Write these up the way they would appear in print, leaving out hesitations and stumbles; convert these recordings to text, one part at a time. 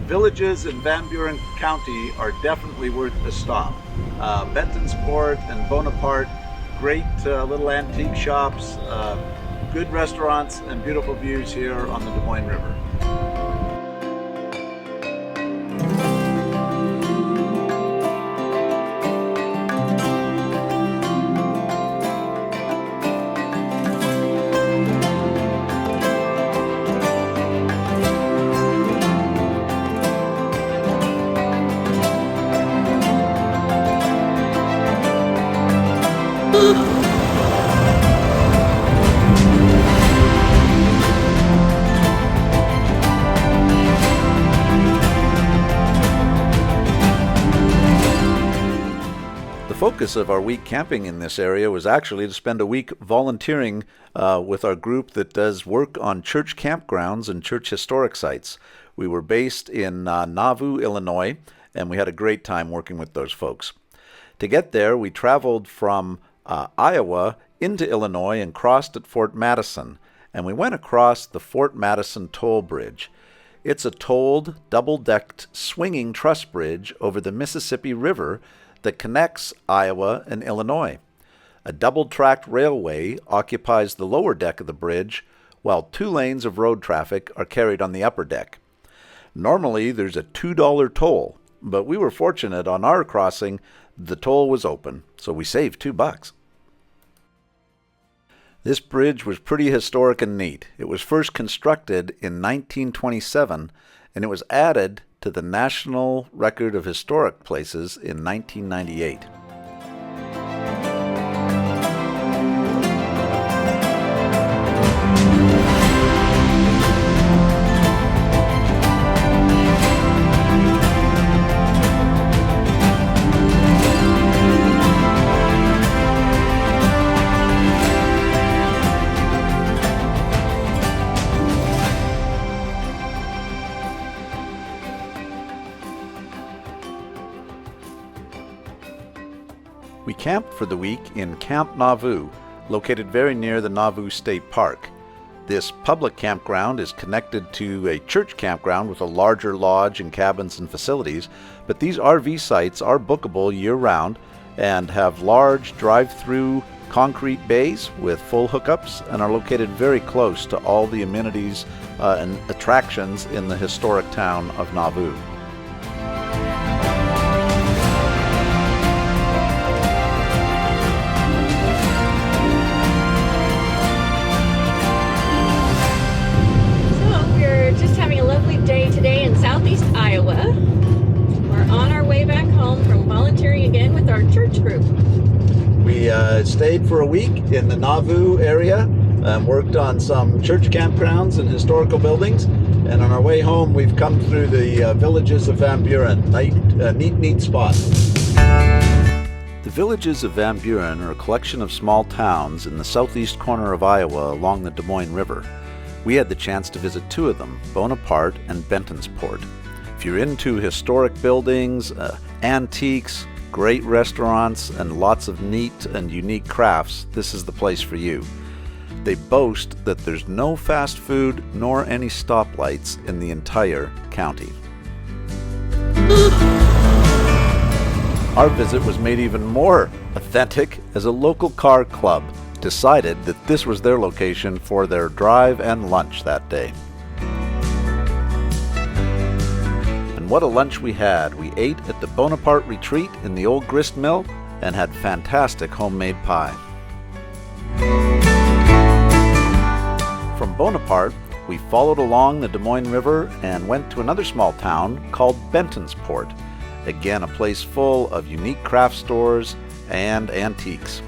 villages in Van Buren County are definitely worth the stop. Bentonsport and Bonaparte, great little antique shops, good restaurants, and beautiful views here on the Des Moines River. The focus of our week camping in this area was actually to spend a week volunteering with our group that does work on church campgrounds and church historic sites. We were based in Nauvoo, Illinois, and we had a great time working with those folks. To get there, we traveled from Iowa into Illinois and crossed at Fort Madison, and we went across the Fort Madison toll bridge. It's a tolled, double-decked, swinging truss bridge over the Mississippi River that connects Iowa and Illinois. A double-tracked railway occupies the lower deck of the bridge, while 2 lanes of road traffic are carried on the upper deck. Normally, there's a $2 toll, but we were fortunate on our crossing. The toll was open, so we saved $2. This bridge was pretty historic and neat. It was first constructed in 1927, and it was added to the National Record of Historic Places in 1998. We camped for the week in Camp Nauvoo, located very near the Nauvoo State Park. This public campground is connected to a church campground with a larger lodge and cabins and facilities, but these RV sites are bookable year-round and have large drive-through concrete bays with full hookups and are located very close to all the amenities and attractions in the historic town of Nauvoo. Today in southeast Iowa. We're on our way back home from volunteering again with our church group. We stayed for a week in the Nauvoo area and worked on some church campgrounds and historical buildings. And on our way home, we've come through the villages of Van Buren. Neat spot. The villages of Van Buren are a collection of small towns in the southeast corner of Iowa along the Des Moines River. We had the chance to visit 2 of them, Bonaparte and Bentonsport. If you're into historic buildings, antiques, great restaurants, and lots of neat and unique crafts, this is the place for you. They boast that there's no fast food nor any stoplights in the entire county. Our visit was made even more authentic as a local car club decided that this was their location for their drive and lunch that day. And what a lunch we had. We ate at the Bonaparte Retreat in the old grist mill and had fantastic homemade pie. From Bonaparte, we followed along the Des Moines River and went to another small town called Bentonsport. Again, a place full of unique craft stores and antiques.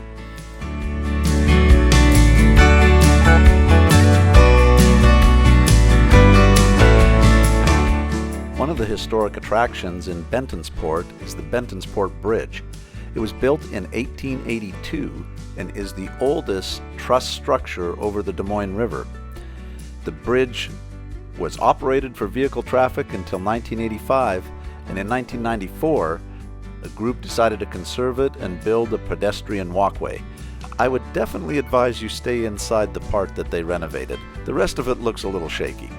One of the historic attractions in Bentonsport is the Bentonsport Bridge. It was built in 1882 and is the oldest truss structure over the Des Moines River. The bridge was operated for vehicle traffic until 1985, and in 1994, a group decided to conserve it and build a pedestrian walkway. I would definitely advise you stay inside the part that they renovated. The rest of it looks a little shaky.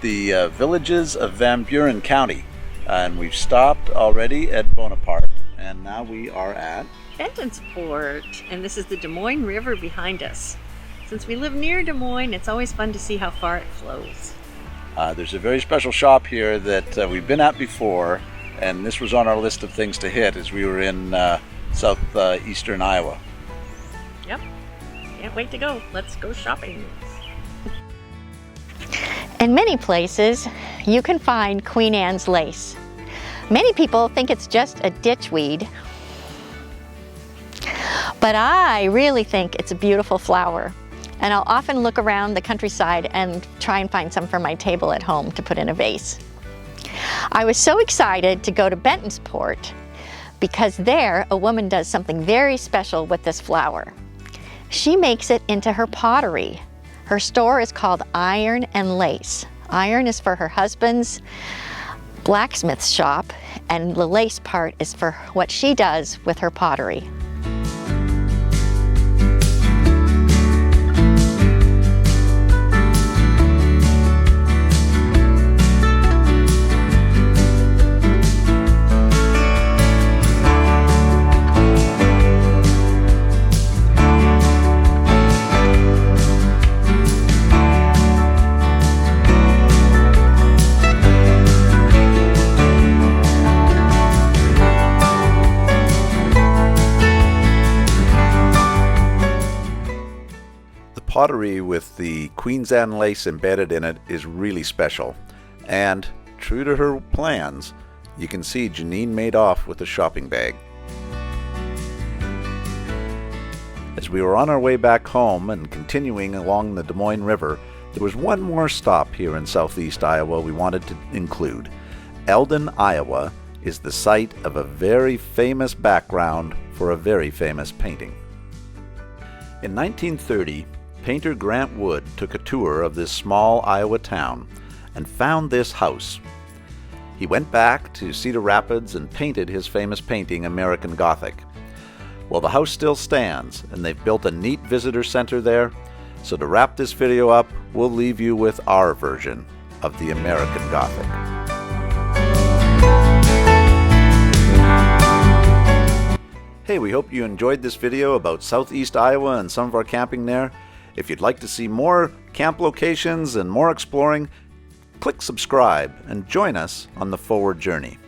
the villages of Van Buren County, and we've stopped already at Bonaparte, and now we are at Bentonsport, and this is the Des Moines River behind us. Since we live near Des Moines, it's always fun to see how far it flows. There's a very special shop here that we've been at before, and this was on our list of things to hit as we were in southeastern Iowa. Yep, can't wait to go. Let's go shopping. In many places, you can find Queen Anne's lace. Many people think it's just a ditchweed, but I really think it's a beautiful flower. And I'll often look around the countryside and try and find some for my table at home to put in a vase. I was so excited to go to Bentonsport because there a woman does something very special with this flower. She makes it into her pottery. Her store is called Iron and Lace. Iron is for her husband's blacksmith shop, and the lace part is for what she does with her pottery. Pottery with the Queen's Anne lace embedded in it is really special, and true to her plans, you can see Janine made off with a shopping bag. As we were on our way back home and continuing along the Des Moines River, there was one more stop here in southeast Iowa we wanted to include. Eldon, Iowa is the site of a very famous background for a very famous painting. In 1930, painter Grant Wood took a tour of this small Iowa town and found this house. He went back to Cedar Rapids and painted his famous painting, American Gothic. Well, the house still stands, and they've built a neat visitor center there. So to wrap this video up, we'll leave you with our version of the American Gothic. Hey, we hope you enjoyed this video about southeast Iowa and some of our camping there. If you'd like to see more camp locations and more exploring, click subscribe and join us on the forward journey.